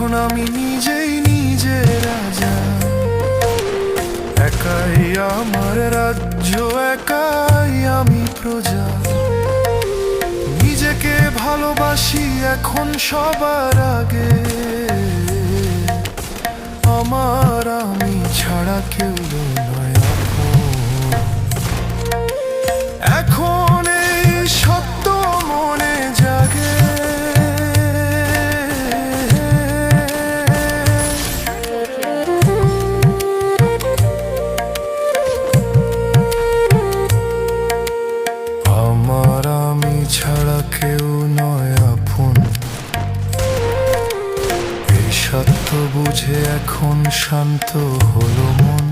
এখন আমি নিজেই নিজের রাজা, একাই আমার রাজ্য, একাই আমি প্রজা। নিজেকে ভালোবাসি এখন সবার আগে, আমার আমি ছাড়া কেউ নয় আপন। এখন এই সত্য মনে জাগে, আমার আমি ছাড়া কেউ নয় আপন। এই সত্য বুঝে এখন শান্ত হলো মন,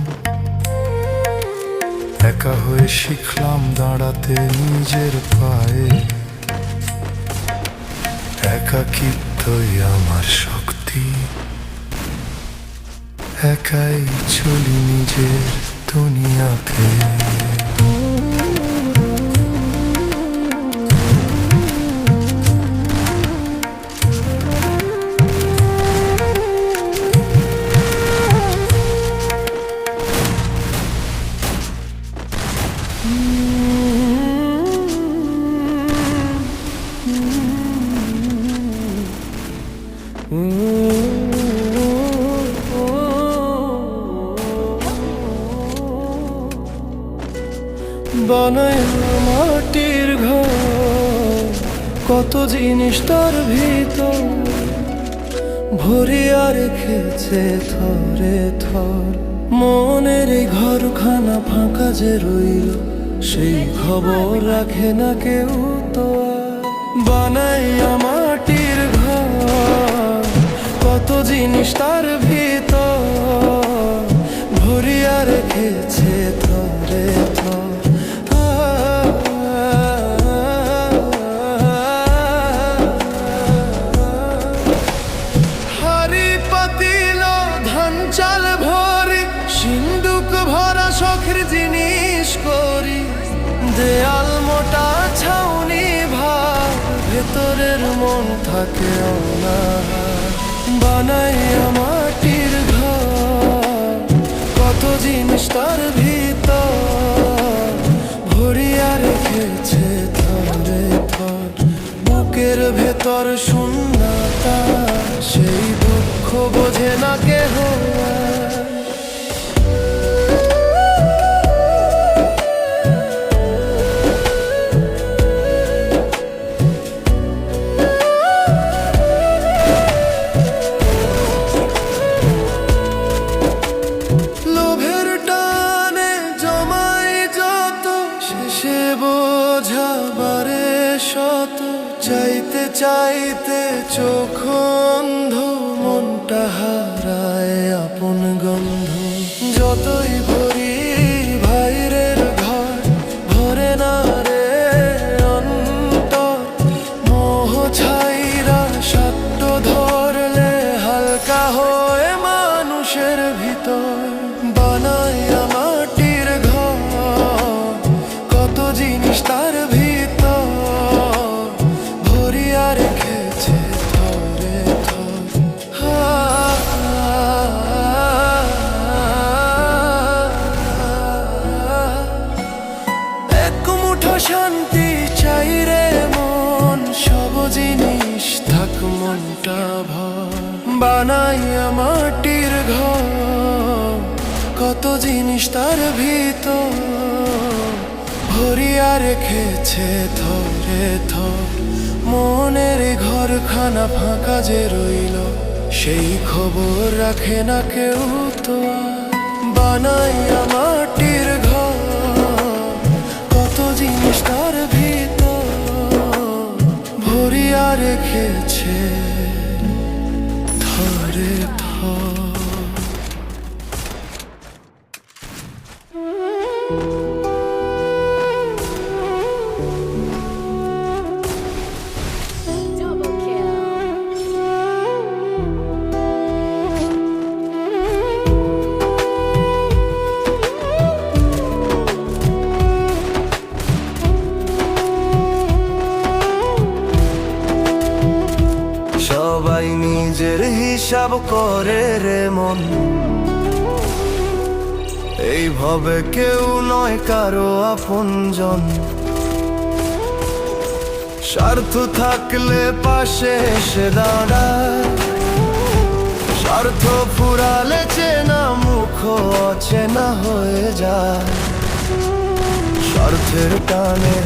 একা হয়ে শিখলাম দাঁড়াতে নিজের পায়ে। একাকিত্বই আমার শক্তি, একাই চলি নিজের দুনিয়াতে। বানায় মাটির ঘর, কত জিনিস তার ভিতর ভরিয়া রেখেছে থরে থর। মনের এই ঘরখানা ফাঁকা যে রইল, সেই খবর রাখে না কেউ তো আর। বানায় মাটির ঘর, কত জিনিস তার ভিতর ভরিয়া রেখেছে থরে থর। চাল ভরি সিন্দুক ভরা শখের জিনিস করি, দেয়াল মোটা ছাউনি ভার, ভেতরের মন থাকে অনাহার। বানাই মাটির ঘর, কত জিনিস তার ভিতর ভরিয়া রেখেছে থরে থর। বুকের ভেতর শূন্যতা, সেই দুঃখ বোঝে না কেহ। লোভের টানে জমাই যত, শেষে বোঝা বারে শত। চাইতে চাইতে চোখ অন্ধ, মনটা হারায় আপন গন্ধ। যতই ভরি বাইরের ঘর, ভরে না রে অন্তর। মোহ ছাইরা সত্য ধরলে হালকা হয়ে মানুষের ভিতর। বানাই মাটির ঘর, কত জিনিস তার ভিতর ভরিয়া রেখেছে থরে থর। এক মুঠো শান্তি চাই রে মন, সব জিনিস থাক মনটা ভর। বানাই মাটির ঘর, কত জিনিস তার ভিতর ভরিয়া রেখেছে থরে থর। মনের ঘরখানা ফাঁকা যে রইল, সেই খবর রাখে না কেউ তো আর। বানাই মাটির ঘর, কত জিনিস তার ভিতর ভরিয়া রেখেছে থরে থর। হিসাব করে রে মন। এইভাবে কেউ নয় কারো আপনজন, স্বার্থ থাকলে পাশে এসে দাঁড়ায়, স্বার্থ ফুরালে চেনা মুখ অচেনা হয়ে যায়। স্বার্থের টানে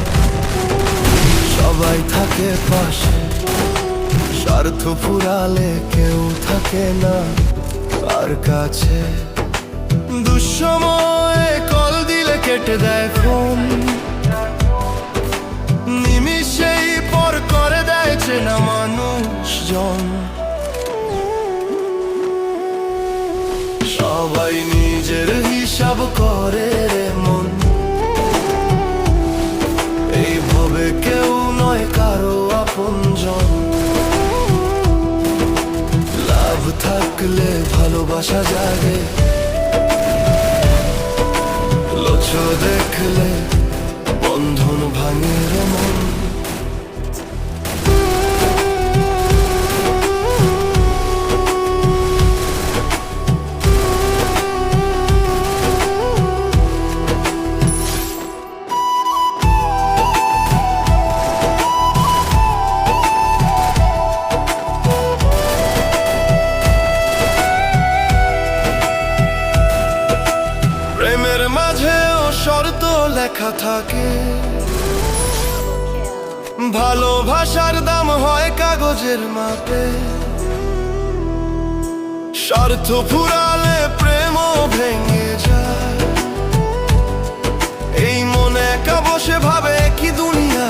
সবাই থাকে পাশে, স্বার্থ ফুরালে কেউ থাকে না আর কাছে। দুঃসময়ে কল দিলে কেটে দেয় ফোন, নিমিষেই পর করে দেয় চেনা মানুষজন। সবাই নিজের হিসাব করে রে মন, এইভাবে কেউ নয় কারো আপনজন। লাভ থাকলে ভালোবাসা জাগে, লোচ দেখলে বন্ধন ভাঙে রে মন। প্রেমের মাঝেও শর্ত লেখা থাকে, ভালোবাসার দাম হয় কাগজের মাপে। স্বার্থ ফুরালে প্রেমও ভেঙে যায়, এই মনে একা বসে ভাবে কি দুনিয়া।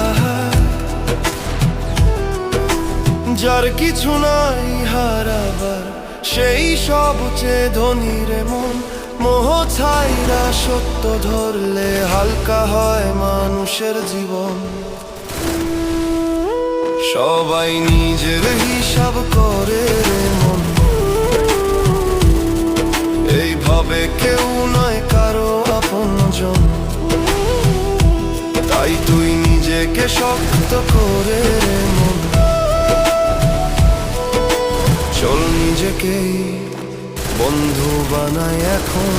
যার কিছু নাই হারাবার সেই সবচেয়ে ধনী রে মন। মোহ ছাইরা সত্য ধরলে হালকা হয় মানুষের জীবন। সবাই নিজের হিসাব করে রে মন, এইভাবে কেউ নয় কারো আপনজন। তাই তুই নিজেকে শক্ত করে রে মন, চল নিজেকেই বন্ধু বানায় এখন।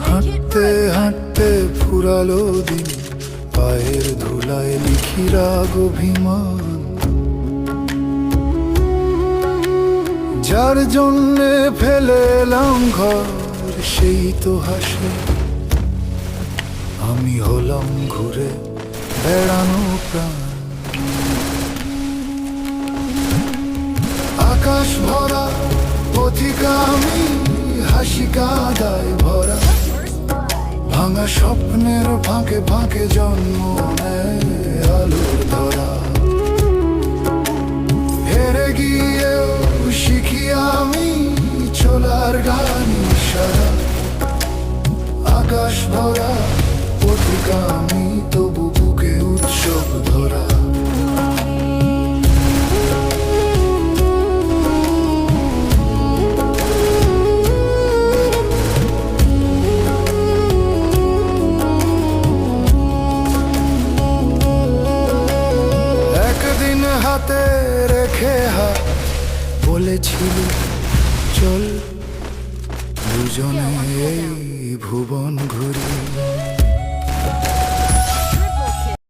হাঁটতে হাঁটতে ফুরালো দিন, পায়ের ধুলায় লিখি রাগ অভিমান। যার জন্যে ফেলে এলাম ঘর সেই তো হাসে, আমি হলাম ঘুরে বেড়ানো প্রাণ। আকাশ ভরা পথিকা আমি, হাসি কাদায় ভরা, ভাঙা স্বপ্নের ফাঁকে ফাঁকে জন্ম নেয় আলোর ধরা। হেরে গিয়েও শিখি আমি চলার গান সারা, আকাশ ভরা পথিকা আমি তবু বুকে উৎসব ধরা। হাতে রেখে হাত বলেছিলি চল দুজনে এই ভুবন ঘুরি।